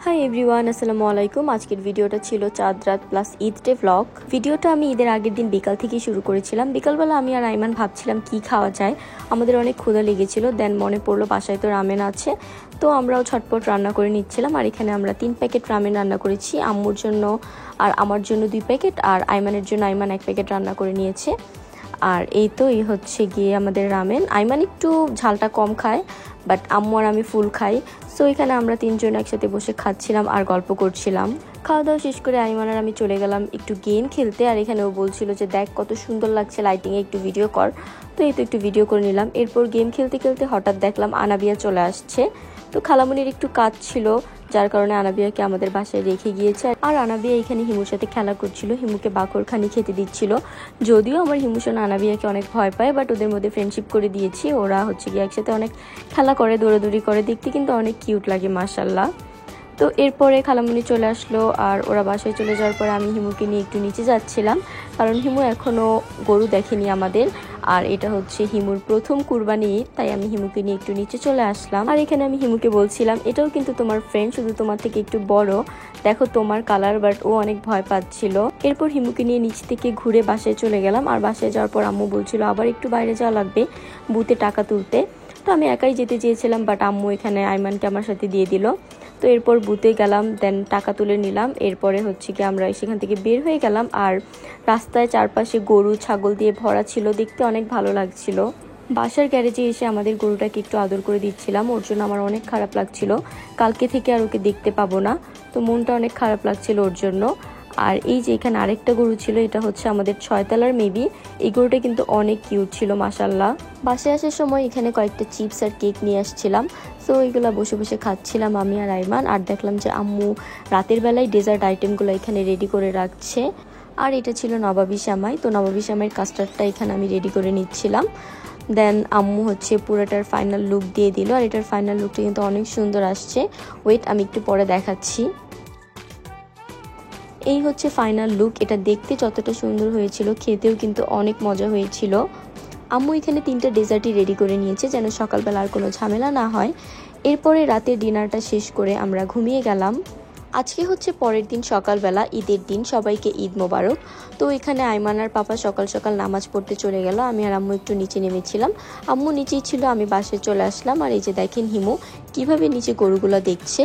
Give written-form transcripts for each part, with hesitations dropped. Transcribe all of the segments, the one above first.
Hi everyone, আসসালামু আলাইকুম। আজকের ভিডিওটা ছিল চাঁদ রাত প্লাস ঈদ ডে ভ্লগ। ভিডিওটা আমি ঈদের আগের দিন বিকাল থেকেই শুরু করেছিলাম। বিকালবেলা আমি আর আইমান ভাবছিলাম কি খাওয়া যায়, আমাদের অনেক ক্ষুধা লেগেছিল। দেন মনে পড়লো বাসায় তো রামেন আছে, তো আমরাও ছটপট রান্না করে নিচ্ছিলাম। আর এখানে আমরা 3 প্যাকেট রামেন রান্না করেছি, আম্মুর জন্য আর আমার জন্য 2 প্যাকেট, আর আইমানের জন্য আইমান 1 প্যাকেট রান্না করে নিয়েছে। আর এই হচ্ছে গিয়ে আমাদের রামেন। আইমান একটু ঝালটা কম খায়, বাট আম্মু আর আমি ফুল খাই। সো এখানে আমরা 3 জন একসাথে বসে খাচ্ছিলাম আর গল্প করছিলাম। খাওয়া দাওয়া শেষ করে আইমান আর আমি চলে গেলাম একটু গেম খেলতে। আর এখানে ও বলছিল যে দেখ কত সুন্দর লাগছে লাইটিংয়ে, একটু ভিডিও কর। তো একটু ভিডিও করে নিলাম। এরপর গেম খেলতে খেলতে হঠাৎ দেখলাম আনাবিয়া চলে আসছে। তো খালামুনির একটু কাজ ছিল, যার কারণে আনাবিয়াকে আমাদের বাসায় রেখে গিয়েছে। আর আনাবিয়া এখানে হিমুর সাথে খেলা করছিল, হিমুকে বাকরখানি খেতে দিচ্ছিল। যদিও আমার হিমুশন আনাবিয়াকে অনেক ভয় পায়, বাট ওদের মধ্যে ফ্রেন্ডশিপ করে দিয়েছি। ওরা হচ্ছে গিয়ে একসাথে অনেক খেলা করে, দৌড়াদৌড়ি করে, দেখতে কিন্তু অনেক কিউট লাগে মাশাল্লাহ। তো এরপরে খালামুনি চলে আসলো, আর ওরা বাসায় চলে যাওয়ার পরে আমি হিমুকে নিয়ে একটু নিচে যাচ্ছিলাম, কারণ হিমু এখনও গরু দেখেনি আমাদের। আর এটা হচ্ছে হিমুর প্রথম কুরবানি, তাই আমি হিমুকে নিয়ে একটু নিচে চলে আসলাম। আর এখানে আমি হিমুকে বলছিলাম এটাও কিন্তু তোমার ফ্রেন্ড, শুধু তোমার থেকে একটু বড়, দেখো তোমার কালার। বাট ও অনেক ভয় পাচ্ছিল। এরপর হিমুকে নিয়ে নিচ থেকে ঘুরে বাসায় চলে গেলাম। আর বাসায় যাওয়ার পর আম্মু বলছিল আবার একটু বাইরে যাওয়া লাগবে বুথে টাকা তুলতে। তো আমি একাই যেতে চেয়েছিলাম, বাট আম্মু এখানে আইমানকে আমার সাথে দিয়ে দিল। তো এরপর বুথে গেলাম, দেন টাকা তুলে নিলাম। এরপরে হচ্ছে কি আমরা সেখান থেকে বের হয়ে গেলাম। আর রাস্তায় চারপাশে গরু ছাগল দিয়ে ভরা ছিল, দেখতে অনেক ভালো লাগছিল। বাসার গ্যারেজে এসে আমাদের গরুটাকে একটু আদর করে দিচ্ছিলাম, ওর জন্য আমার অনেক খারাপ লাগছিল। কালকে থেকে আর ওকে দেখতে পাবো না, তো মনটা অনেক খারাপ লাগছিল ওর জন্য। আর এই যে এখানে আরেকটা গরু ছিল, এটা হচ্ছে আমাদের 6 তলার মেবি। এই গরুটা কিন্তু অনেক কিউট ছিল মাশাল্লাহ। বাসায় আসার সময় এখানে কয়েকটা চিপস আর কেক নিয়ে আসছিলাম। সো ওইগুলো বসে বসে খাচ্ছিলাম আমি আর আইমান। আর দেখলাম যে আম্মু রাতের বেলায় ডেজার্ট আইটেমগুলো এখানে রেডি করে রাখছে। আর এটা ছিল নবাবী শ্যামাই। তো নবাবী শ্যামাইয়ের কাস্টার্ডটা এখানে আমি রেডি করে নিচ্ছিলাম। দেন আম্মু হচ্ছে পুরোটার ফাইনাল লুক দিয়ে দিল। আর এটার ফাইনাল লুকটা কিন্তু অনেক সুন্দর আসছে। ওয়েট, আমি একটু পরে দেখাচ্ছি। এই হচ্ছে ফাইনাল লুক। এটা দেখতে যতটা সুন্দর হয়েছিল, খেতেও কিন্তু অনেক মজা হয়েছিল। আম্মু এখানে 3টা ডেজার্টই রেডি করে নিয়েছে, যেন সকালবেলা আর কোনো ঝামেলা না হয়। এরপরে রাতের ডিনারটা শেষ করে আমরা ঘুমিয়ে গেলাম। আজকে হচ্ছে পরের দিন সকালবেলা, ঈদের দিন। সবাইকে ঈদ মোবারক। তো এখানে আইমান আর পাপা সকাল সকাল নামাজ পড়তে চলে গেল। আমি আর আম্মু একটু নিচে নেমেছিলাম। আম্মু নিচেই ছিল, আমি বাসায় চলে আসলাম। আর এই যে দেখেন হিমু কিভাবে নিচে গরুগুলো দেখছে।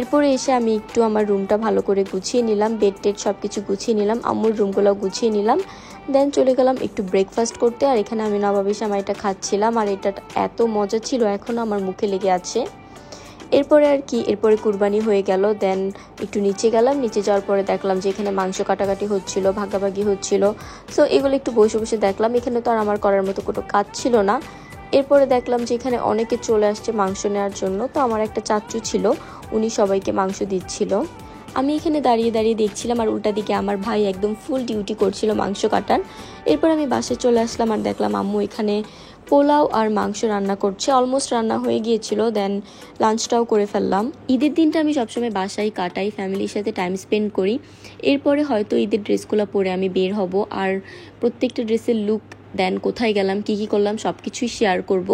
এরপরে এসে আমি একটু আমার রুমটা ভালো করে গুছিয়ে নিলাম, বেড টেড সব কিছু গুছিয়ে নিলাম, আম্মুর রুমগুলো গুছিয়ে নিলাম। দেন চলে গেলাম একটু ব্রেকফাস্ট করতে। আর এখানে আমি নবাবী শ্যামাইটা খাচ্ছিলাম, আর এটা এত মজা ছিল, এখনও আমার মুখে লেগে আছে। এরপরে কুরবানি হয়ে গেল। দেন একটু নিচে গেলাম, নিচে যাওয়ার পরে দেখলাম যে এখানে মাংস কাটাকাটি হচ্ছিল, ভাগাভাগি হচ্ছিল। সো এগুলো একটু বসে বসে দেখলাম। এখানে তো আর আমার করার মতো কোনো কাজ ছিল না। এরপরে দেখলাম যে এখানে অনেকে চলে আসছে মাংস নেওয়ার জন্য। তো আমার একটা চাচু ছিল, উনি সবাইকে মাংস দিচ্ছিল। আমি এখানে দাঁড়িয়ে দাঁড়িয়ে দেখছিলাম, আর উল্টা দিকে আমার ভাই একদম ফুল ডিউটি করছিল মাংস কাটার। এরপর আমি বাসায় চলে আসলাম, আর দেখলাম আম্মু এখানে পোলাও আর মাংস রান্না করছে। অলমোস্ট রান্না হয়ে গিয়েছিল। দেন লাঞ্চটাও করে ফেললাম। ঈদের দিনটা আমি সবসময় বাসায় কাটাই, ফ্যামিলির সাথে টাইম স্পেন্ড করি। এরপরে হয়তো ঈদের ড্রেসগুলো পরে আমি বের হব, আর প্রত্যেকটা ড্রেসের লুক, দেন কোথায় গেলাম, কী করলাম, সব কিছুই শেয়ার করব।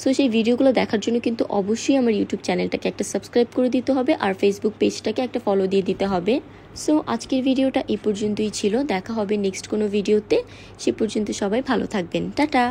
সো সেই ভিডিওগুলো দেখার জন্য কিন্তু অবশ্যই আমার ইউটিউব চ্যানেলটাকে একটা সাবস্ক্রাইব করে দিতে হবে, আর ফেসবুক পেজটাকে একটা ফলো দিয়ে দিতে হবে। সো আজকের ভিডিওটা এই পর্যন্তই ছিল। দেখা হবে নেক্সট কোনো ভিডিওতে। সে পর্যন্ত সবাই ভালো থাকবেন। টাটা।